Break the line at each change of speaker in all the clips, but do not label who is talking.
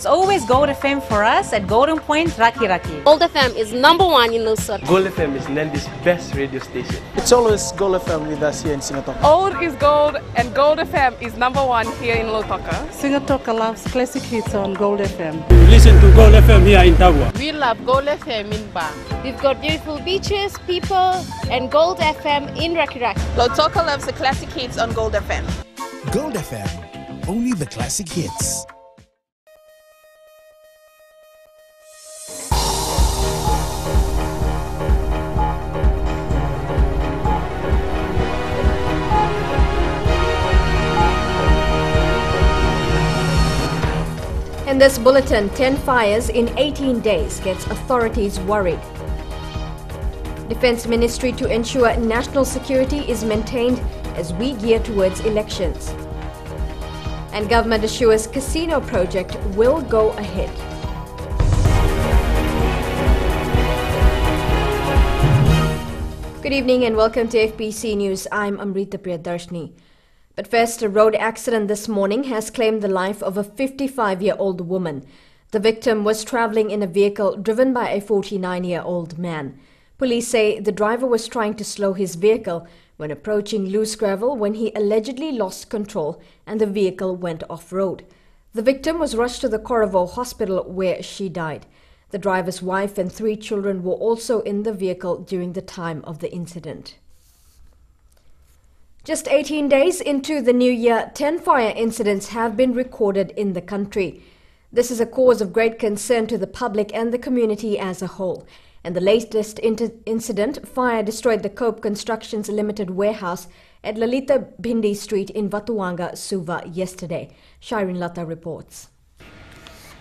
It's always Gold FM for us at Golden Point, Raki Raki.
Gold FM is #1 in Lusaka.
Gold FM is Nandi's best radio station.
It's always Gold FM with us here in Singapore.
Old is gold and Gold FM is #1 here in Lusaka.
Singapore loves classic hits on Gold FM.
Listen to Gold FM here in Tagua.
We love Gold FM in Bang.
We've got beautiful beaches, people, and Gold FM in Raki Raki.
Lautoka loves the classic hits on Gold FM.
Gold FM, only the classic hits.
In this bulletin, 10 fires in 18 days gets authorities worried. Defense Ministry to ensure national security is maintained as we gear towards elections. And government assures casino project will go ahead. Good evening and welcome to FBC News. I'm Amrita Priyadarshini. But first, a road accident this morning has claimed the life of a 55-year-old woman. The victim was travelling in a vehicle driven by a 49-year-old man. Police say the driver was trying to slow his vehicle when approaching loose gravel when he allegedly lost control and the vehicle went off-road. The victim was rushed to the Corriveau Hospital where she died. The driver's wife and 3 children were also in the vehicle during the time of the incident. Just 18 days into the new year, 10 fire incidents have been recorded in the country. This is a cause of great concern to the public and the community as a whole. And the latest incident, fire destroyed the Cope Constructions Limited warehouse at Lalita Bhindi Street in Vatuanga, Suva yesterday. Shireen Lata reports.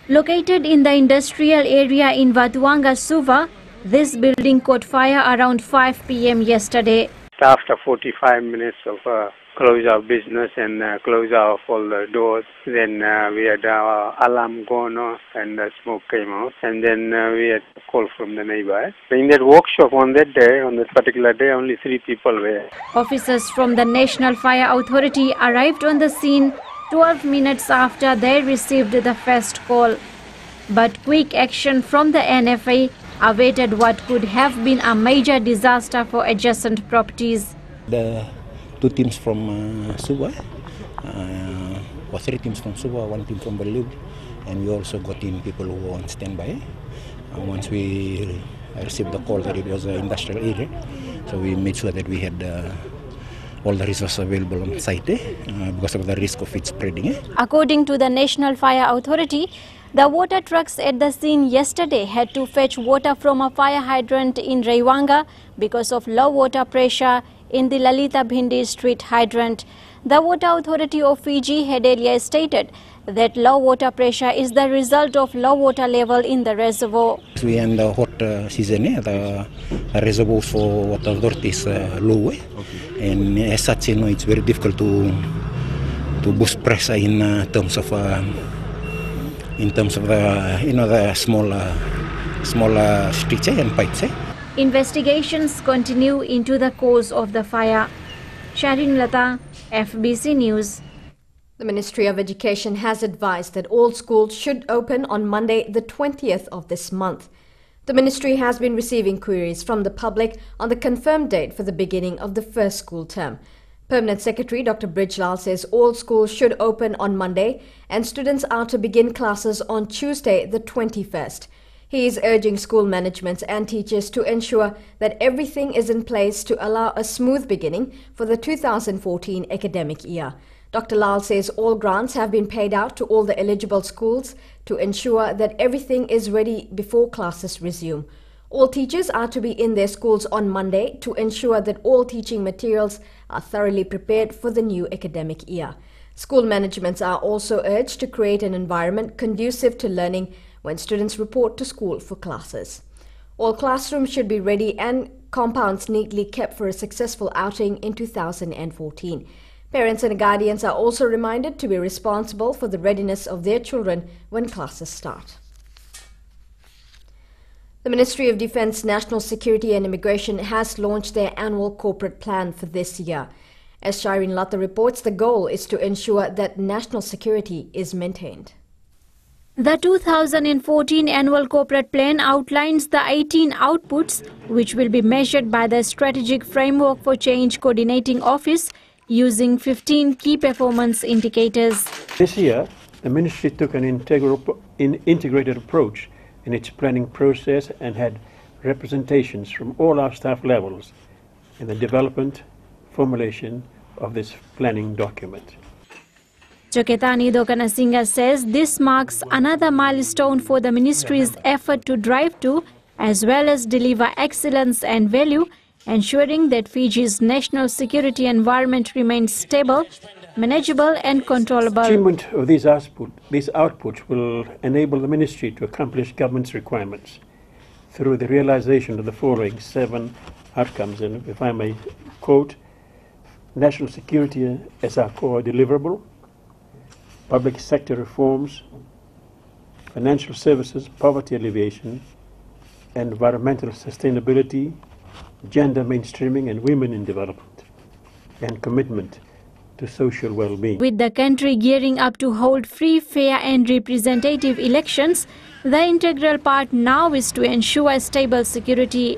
Located in the industrial area in Vatuanga, Suva, this building caught fire around 5 p.m. yesterday.
After 45 minutes of close our business and close off all the doors, then we had our alarm gone off and the smoke came out, and then we had a call from the neighbor. In that workshop on that day, on that particular day, only 3 people were.
Officers from the National Fire Authority arrived on the scene 12 minutes after they received the first call. But quick action from the NFA awaited what could have been a major disaster for adjacent properties.
The 2 teams from Suva, or 3 teams from Suva, 1 team from Balug, and we also got in people who were on standby. Once we received the call that it was an industrial area, so we made sure that we had all the resources available on site because of the risk of it spreading.
According to the National Fire Authority, the water trucks at the scene yesterday had to fetch water from a fire hydrant in Raiwanga because of low water pressure in the Lalita Bhindi Street hydrant. The Water Authority of Fiji had earlier stated that low water pressure is the result of low water level in the reservoir.
We are in the hot season, the reservoirs for water authority is low, and as such, it's very difficult to boost pressure in terms of the smaller streets and pipes.
Investigations continue into the cause of the fire. Shireen Lata, FBC News.
The Ministry of Education has advised that all schools should open on Monday, the 20th of this month. The ministry has been receiving queries from the public on the confirmed date for the beginning of the first school term. Permanent Secretary Dr. Bridgelal says all schools should open on Monday and students are to begin classes on Tuesday, the 21st. He is urging school managements and teachers to ensure that everything is in place to allow a smooth beginning for the 2014 academic year. Dr. Lal says all grants have been paid out to all the eligible schools to ensure that everything is ready before classes resume. All teachers are to be in their schools on Monday to ensure that all teaching materials are thoroughly prepared for the new academic year. School managements are also urged to create an environment conducive to learning when students report to school for classes. All classrooms should be ready and compounds neatly kept for a successful outing in 2014. Parents and guardians are also reminded to be responsible for the readiness of their children when classes start. The Ministry of Defence, National Security and Immigration has launched their annual corporate plan for this year. As Shireen Lata reports, the goal is to ensure that national security is maintained.
The 2014 annual corporate plan outlines the 18 outputs which will be measured by the Strategic Framework for Change Coordinating Office using 15 key performance indicators.
This year, the Ministry took an integrated approach in its planning process and had representations from all our staff levels in the development, formulation of this planning document.
Joketani Dokanasinga says this marks another milestone for the ministry's effort to drive to as well as deliver excellence and value, ensuring that Fiji's national security environment remains stable, manageable and controllable.
Achievement of these outputs will enable the ministry to accomplish government's requirements through the realization of the following 7 outcomes, and if I may quote, national security as our core deliverable, public sector reforms, financial services, poverty alleviation, environmental sustainability, gender mainstreaming and women in development, and commitment to social well-being.
With the country gearing up to hold free, fair and representative elections, the integral part now is to ensure stable security.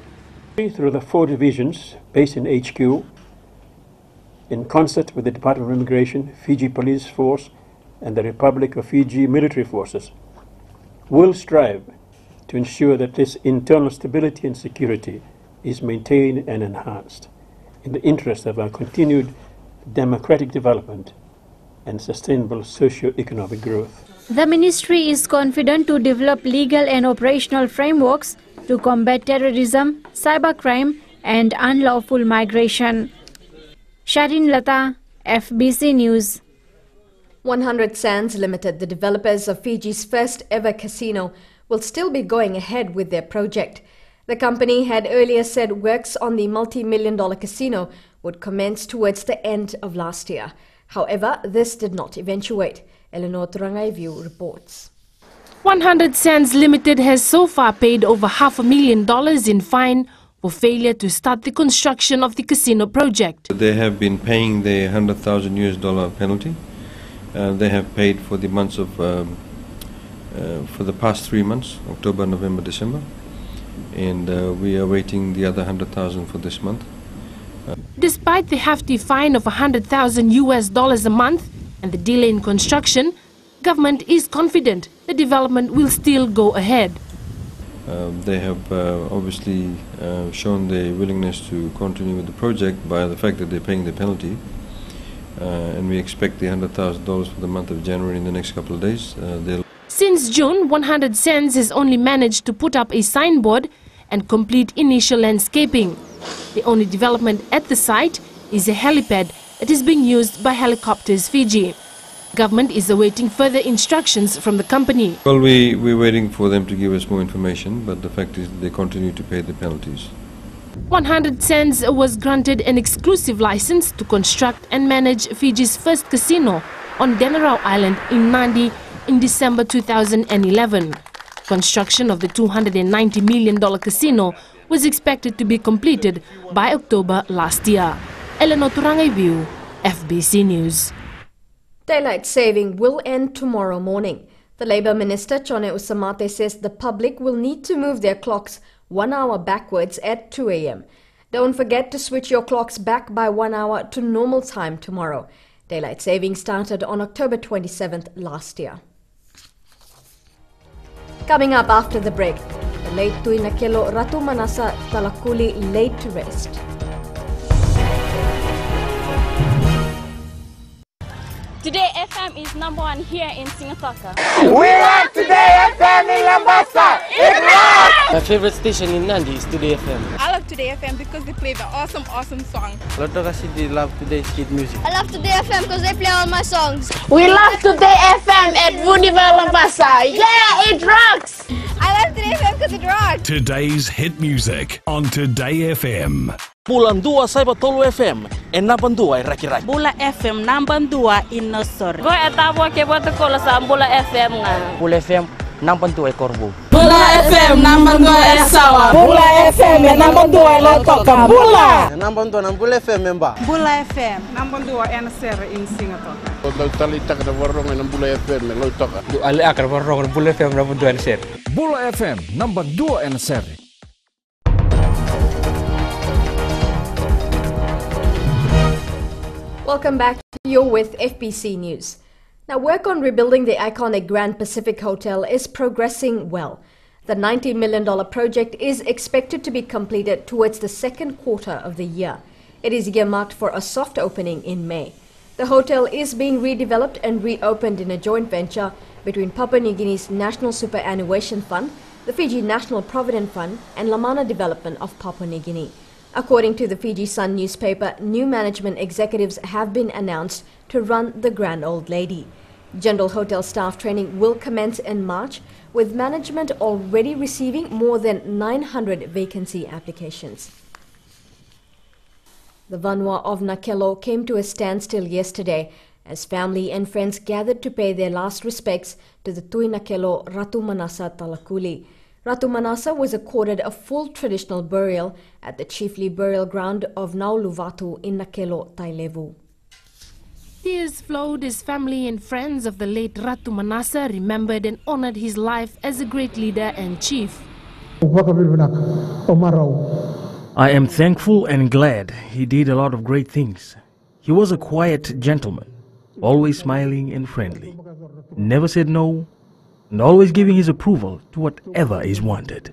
Through the 4 divisions based in HQ, in concert with the Department of Immigration, Fiji Police Force and the Republic of Fiji military forces, will strive to ensure that this internal stability and security is maintained and enhanced in the interest of our continued democratic development and sustainable socio-economic growth.
The ministry is confident to develop legal and operational frameworks to combat terrorism, cybercrime and unlawful migration. Sharin Lata, FBC News.
100 Sands Limited, the developers of Fiji's first ever casino, will still be going ahead with their project. The company had earlier said works on the multi-million-dollar casino would commence towards the end of last year. However, this did not eventuate. Eleanor Turangaivu reports.
100 Sands Limited has so far paid over $500,000 in fine for failure to start the construction of the casino project.
They have been paying the $100,000 penalty. They have paid for the months of, for the past 3 months, October, November, December, and we are waiting the other $100,000 for this month.
Despite the hefty fine of $100,000 a month and the delay in construction, government is confident the development will still go ahead.
They have obviously shown their willingness to continue with the project by the fact that they're paying the penalty. And we expect the $100,000 for the month of January in the next couple of days.
Since June, 100 Sands has only managed to put up a signboard and complete initial landscaping. The only development at the site is a helipad that is being used by Helicopters Fiji. Government is awaiting further instructions from the company.
Well, we're waiting for them to give us more information, but the fact is they continue to pay the penalties.
100 Sands was granted an exclusive license to construct and manage Fiji's first casino on Denarau Island in Nadi in December 2011. Construction of the $290 million casino was expected to be completed by October last year. Eleanor Turangaivu, FBC News.
Daylight saving will end tomorrow morning. The Labour Minister, Chone Usamate, says the public will need to move their clocks 1 hour backwards at 2 a.m. Don't forget to switch your clocks back by 1 hour to normal time tomorrow. Daylight saving started on October 27th last year. Coming up after the break, the late Tui Nakelo Ratu Manasa Talakuli laid to rest.
Today FM is #1 here in Singataka.
We love Today FM in Lambasa. It rocks!
My favorite station in Nandi is Today FM.
I love Today FM because they play the awesome song.
Loto kasi they love Today's kid music.
I love Today FM because they play all my songs.
We love Today FM at Volleyball Lambasa. Yeah, it rocks!
I love Today FM because it rocks.
Today's hit music on Today FM.
Bulan 2 sa Batolo FM, and naban 2 ay Raki-Raki.
Bula FM, naban 2 in Nosor.
Go etabo ke boto ko sa Bula FM nga.
Bula FM, naban 2 ay Corvo.
Bula
FM number 2 sawa.
Bula FM number 2 lo toka Bula.
Number 2 na Bula FM member.
Bula FM, number 2 NSR in Singapore.
Lo tali tak da warong na Bula FM lo toka.
Ali akar warong Bula FM number 2 NSR.
Bula FM number 2 NSR.
Welcome back. You're with FBC News. Now, work on rebuilding the iconic Grand Pacific Hotel is progressing well. The $90 million project is expected to be completed towards the second quarter of the year. It is earmarked for a soft opening in May. The hotel is being redeveloped and reopened in a joint venture between Papua New Guinea's National Superannuation Fund, the Fiji National Provident Fund, and Lamana Development of Papua New Guinea. According to the Fiji Sun newspaper, new management executives have been announced to run the Grand Old Lady. General hotel staff training will commence in March, with management already receiving more than 900 vacancy applications. The Vanua of Nakelo came to a standstill yesterday as family and friends gathered to pay their last respects to the Tui Nakelo Ratu Manasa Talakuli. Ratu Manasa was accorded a full traditional burial at the chiefly burial ground of Nauluvatu in Nakelo, Tailevu.
Tears flowed as family and friends of the late Ratu Manasa remembered and honored his life as a great leader and chief.
I am thankful and glad he did a lot of great things. He was a quiet gentleman, always smiling and friendly, never said no, and always giving his approval to whatever is wanted.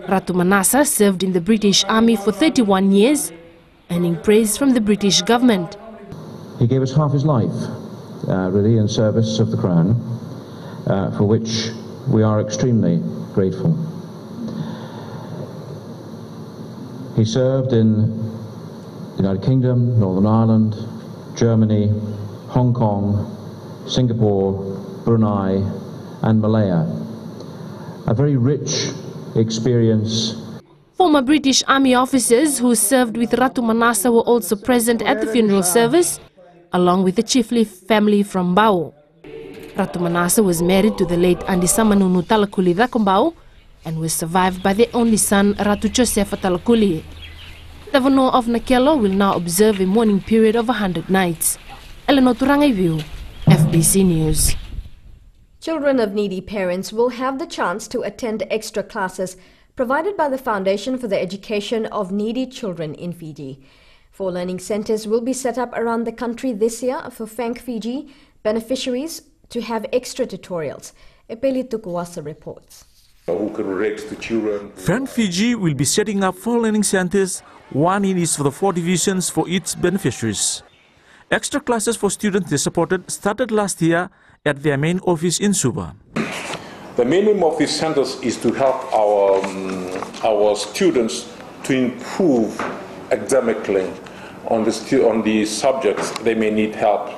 Ratu Manasa served in the British Army for 31 years, earning praise from the British government.
He gave us half his life, really, in service of the Crown, for which we are extremely grateful. He served in the United Kingdom, Northern Ireland, Germany, Hong Kong, Singapore, Brunei, and Malaya. A very rich experience.
Former British Army officers who served with Ratu Manasa were also present at the funeral service, along with the chiefly family from Bau. Ratu Manasa was married to the late Andisamanunu Talakuli Rakumbau and was survived by their only son, Ratu Josefa Talakuli. The Vanua of Nakelo will now observe a mourning period of 100 nights. Eleanor Turangaiviu, FBC News.
Children of needy parents will have the chance to attend extra classes provided by the Foundation for the Education of Needy Children in Fiji. 4 learning centers will be set up around the country this year for Thank Fiji beneficiaries to have extra tutorials. Epeli Tukuwasa reports.
Who can relate to children.
Thank Fiji will be setting up 4 learning centers, one in each for the 4 divisions for its beneficiaries. Extra classes for students they supported started last year at their main office in Suva.
The minimum of these centers is to help our students to improve academically on the subjects they may need help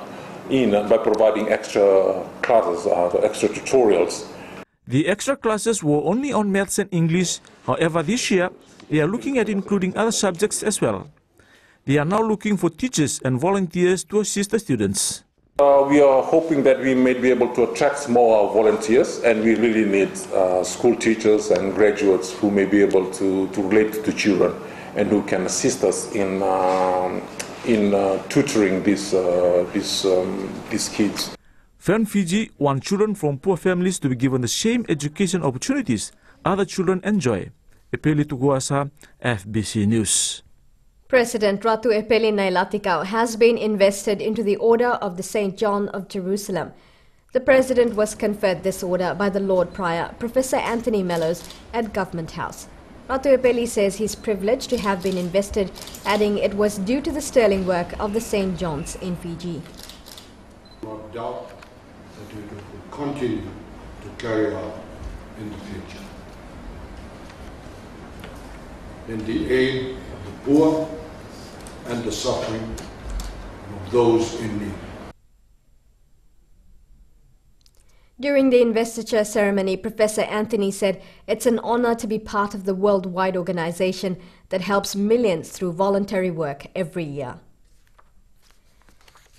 in by providing extra classes, extra tutorials.
The extra classes were only on maths and English. However, this year they are looking at including other subjects as well. They are now looking for teachers and volunteers to assist the students.
We are hoping that we may be able to attract more volunteers, and we really need school teachers and graduates who may be able to relate to children and who can assist us in tutoring these kids.
Thank Fiji want children from poor families to be given the same education opportunities other children enjoy. Epeli Tukuwasa, FBC News.
President Ratu Epeli Nailatikau has been invested into the Order of the St. John of Jerusalem. The President was conferred this order by the Lord Prior, Professor Anthony Mellows, at Government House. Ratu Epeli says he's privileged to have been invested, adding it was due to the sterling work of the St. John's in Fiji.
No doubt that we will continue to carry out in the future. In the aid of the poor and the suffering of those in need.
During the investiture ceremony, Professor Anthony said it's an honor to be part of the worldwide organization that helps millions through voluntary work every year.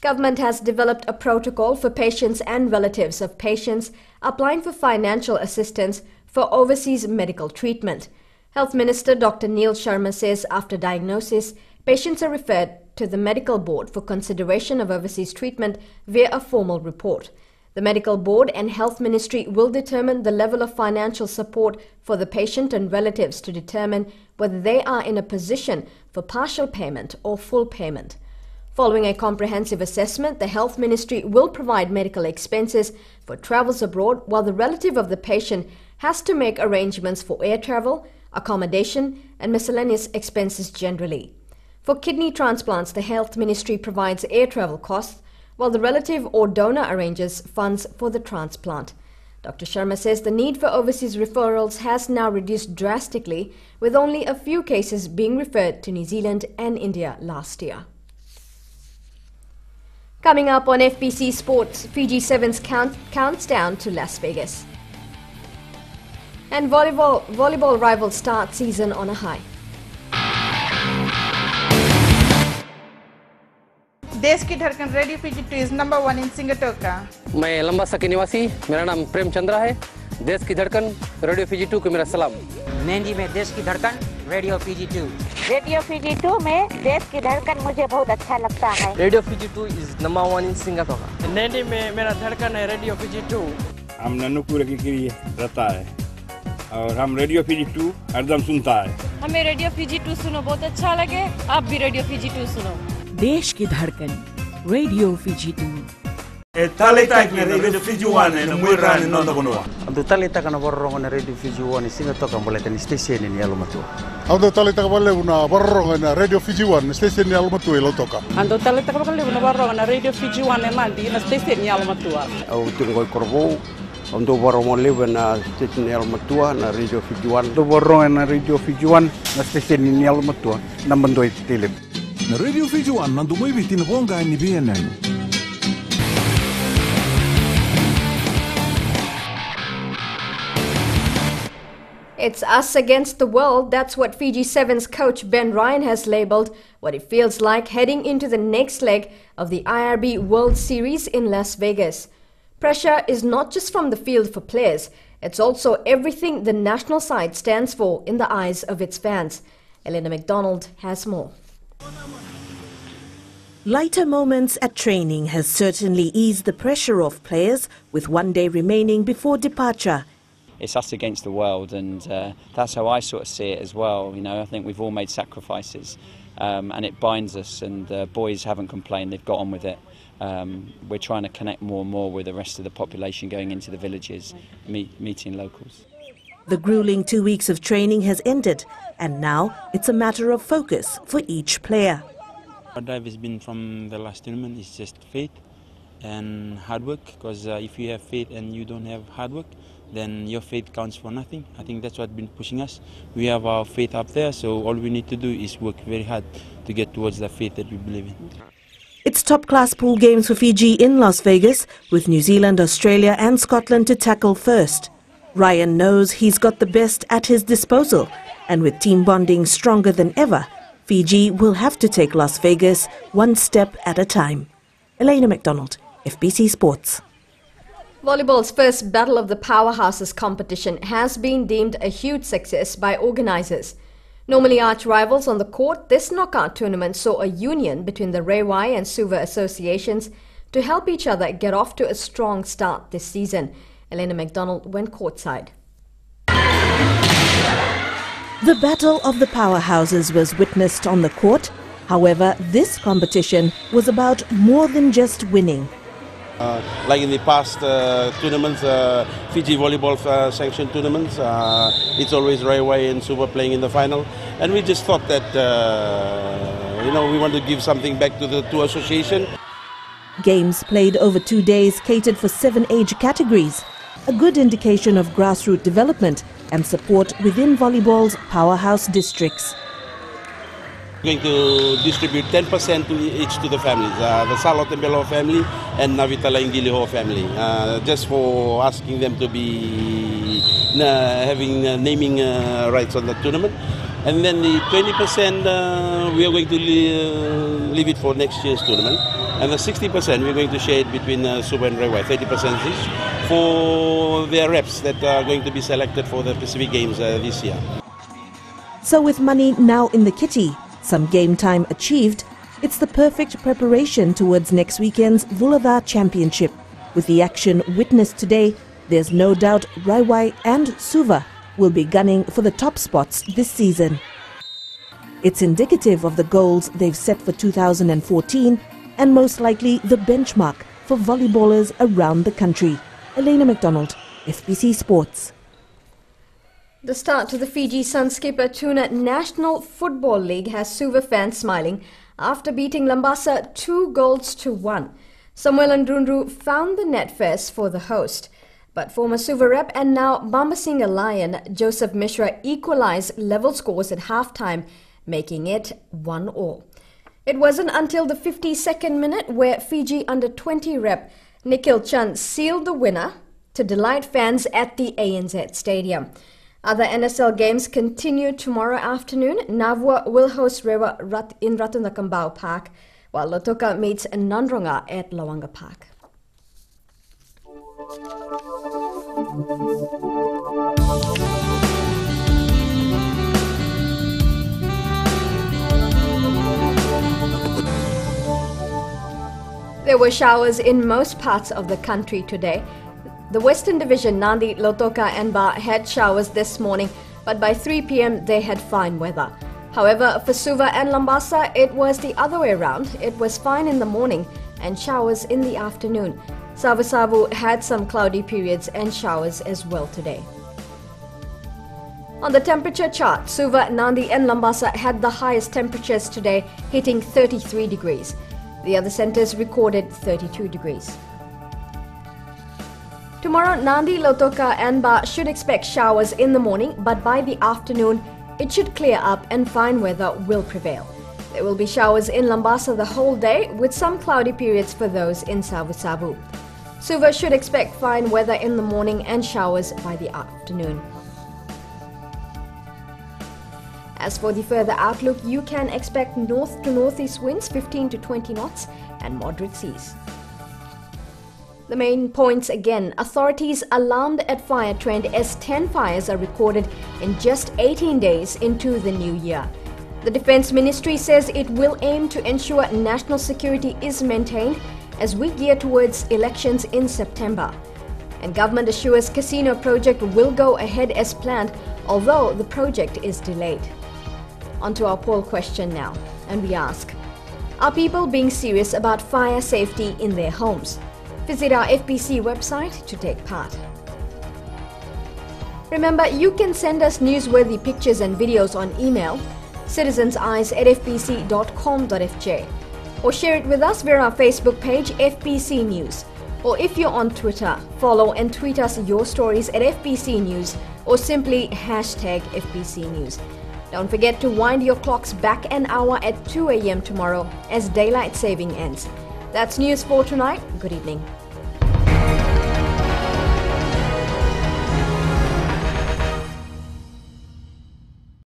Government has developed a protocol for patients and relatives of patients applying for financial assistance for overseas medical treatment. Health Minister Dr. Neil Sharma says after diagnosis, patients are referred to the medical board for consideration of overseas treatment via a formal report. The medical board and health ministry will determine the level of financial support for the patient and relatives to determine whether they are in a position for partial payment or full payment. Following a comprehensive assessment, the health ministry will provide medical expenses for travels abroad, while the relative of the patient has to make arrangements for air travel, accommodation and miscellaneous expenses generally. For kidney transplants, the health ministry provides air travel costs, while the relative or donor arranges funds for the transplant. Dr. Sharma says the need for overseas referrals has now reduced drastically, with only a few cases being referred to New Zealand and India last year. Coming up on FBC Sports, Fiji Sevens counts down to Las Vegas. And volleyball rivals start season on a high.
देश की धड़कन radio Fiji 2 is number 1 in Singapore.
मैं लंबासा के निवासी, मेरा नाम प्रेम चंद्रा है। देश की धड़कन रेडियो फीजी 2 को मेरा सलाम।
नैनी में देश की धड़कन रेडियो फीजी 2।
रेडियो फीजी 2 में देश की धड़कन मुझे बहुत अच्छा लगता है।
Radio Fiji 2 is number 1 in Singapore. Naini में मेरा धड़कन है रेडियो फीजी 2।
हम नन्नूपुर की करी रहता है और हम रेडियो फीजी 2 हरदम सुनता है।
हमें रेडियो फीजी 2 सुनो बहुत अच्छा लगे। आप भी रेडियो फीजी 2 सुनो।
देश की धड़कन radio Fiji 2।
Talita na Radio Fiji 1 na mwira ni nonda bonua.
Ando talita kana borrongo na Radio Fiji 1 singa toka mboleta ni station ni Alumatu.
Ando talita ka bale una borrongo na Radio Fiji 1 station ni Alumatu ilo toka.
Ando talita ka bale una borrongo na Radio Fiji 1 na mandi na station ni Alumatu.
Au tungo korbo ando borrongo leve na station ni Alumatu na Radio Fiji 1.
Ando borrongo na Radio Fiji 1 na station ni Alumatu na mandoi tele.
Na Radio Fiji 1 nandu moi bitin bonga ni BNN.
It's us against the world. That's what Fiji Sevens coach Ben Ryan has labelled what it feels like heading into the next leg of the IRB World Series in Las Vegas. Pressure is not just from the field for players, it's also everything the national side stands for in the eyes of its fans. Elena McDonald has more.
Lighter moments at training has certainly eased the pressure of players with one day remaining before departure.
It's us against the world, and that's how I sort of see it as well. You know, I think we've all made sacrifices, and it binds us, and the boys haven't complained, they've got on with it. We're trying to connect more and more with the rest of the population going into the villages, meeting locals.
The grueling 2 weeks of training has ended, and now it's a matter of focus for each player.
What drive has been from the last tournament is just faith and hard work, because if you have faith and you don't have hard work, then your faith counts for nothing. I think that's what's been pushing us. We have our faith up there, so all we need to do is work very hard to get towards the faith that we believe in.
It's top-class pool games for Fiji in Las Vegas, with New Zealand, Australia and Scotland to tackle first. Ryan knows he's got the best at his disposal, and with team bonding stronger than ever, Fiji will have to take Las Vegas one step at a time. Elena McDonald, FBC Sports.
Volleyball's first Battle of the Powerhouses competition has been deemed a huge success by organisers. Normally arch rivals on the court, this knockout tournament saw a union between the Rewa and Suva associations to help each other get off to a strong start this season. Elena McDonald went courtside.
The Battle of the Powerhouses was witnessed on the court. However, this competition was about more than just winning.
Like in the past tournaments, Fiji volleyball sanctioned tournaments, it's always Railway and Suva playing in the final, and we just thought that we want to give something back to the two association.
Games played over 2 days catered for 7 age categories, a good indication of grassroots development and support within volleyball's powerhouse districts.
Going to distribute 10% to each to the families, the Salot and Belo family and Navitala and Giliho family, just for asking them to be having naming rights on the tournament. And then the 20% we are going to leave it for next year's tournament. And the 60% we're going to share it between Suva and Rai, 30% each, for their reps that are going to be selected for the Pacific Games this year.
So with money now in the kitty, some game time achieved, it's the perfect preparation towards next weekend's Volleyball Championship. With the action witnessed today, there's no doubt Rai and Suva will be gunning for the top spots this season. It's indicative of the goals they've set for 2014 and most likely the benchmark for volleyballers around the country. Elena McDonald, FBC Sports.
The start to the Fiji Sunskipper Tuna National Football League has Suva fans smiling after beating Lambasa 2-1. Samuel Ndrundu found the net first for the host, but former Suva rep and now Bambasinga Lion Joseph Mishra equalized level scores at halftime, making it 1-1. It wasn't until the 52nd minute where Fiji under-20 rep Nikhil Chand sealed the winner to delight fans at the ANZ Stadium. Other NSL games continue tomorrow afternoon. Navua will host Rewa in Ratunakambao Park, while Lotoka meets Nandronga at Lawanga Park. There were showers in most parts of the country today. The Western Division, Nandi, Lotoka and Ba had showers this morning, but by 3 p.m. they had fine weather. However, for Suva and Lambasa, it was the other way around. It was fine in the morning and showers in the afternoon. Savu had some cloudy periods and showers as well today. On the temperature chart, Suva, Nandi and Lambasa had the highest temperatures today, hitting 33 degrees. The other centres recorded 32 degrees. Tomorrow, Nandi, Lotoka and Ba should expect showers in the morning, but by the afternoon, it should clear up and fine weather will prevail. There will be showers in Lambasa the whole day, with some cloudy periods for those in Savu. Suva should expect fine weather in the morning and showers by the afternoon. As for the further outlook, you can expect north to northeast winds 15 to 20 knots and moderate seas. The main points again: authorities alarmed at fire trend as 10 fires are recorded in just 18 days into the new year. The Defence Ministry says it will aim to ensure national security is maintained as we gear towards elections in September. And government assures casino project will go ahead as planned, although the project is delayed. On to our poll question now, and we ask: are people being serious about fire safety in their homes? Visit our FBC website to take part. Remember, you can send us newsworthy pictures and videos on email, citizenseyes@fbc.com.fj, or share it with us via our Facebook page, FBC News. Or if you're on Twitter, follow and tweet us your stories at FBC News, or simply #FBC News. Don't forget to wind your clocks back an hour at 2 a.m. tomorrow as daylight saving ends. That's news for tonight. Good evening.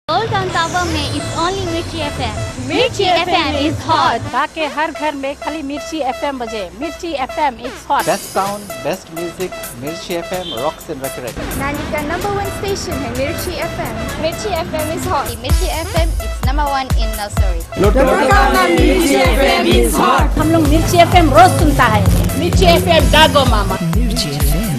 Old Town Tower में is only Mirchi FM. Mirchi FM is hot.
ताकि हर घर में खाली मिर्ची FM बजे. Mirchi FM is hot.
Best sound, best music. Mirchi FM rocks and records.
नानी का #1 station है Mirchi FM. Mirchi FM is hot. Mirchi FM is #1 in nursery.
लोटोका में Mirchi FM is hot. हम लोग Mirchi FM रोज सुनता है. Mirchi FM जागो मामा.
Mirchi FM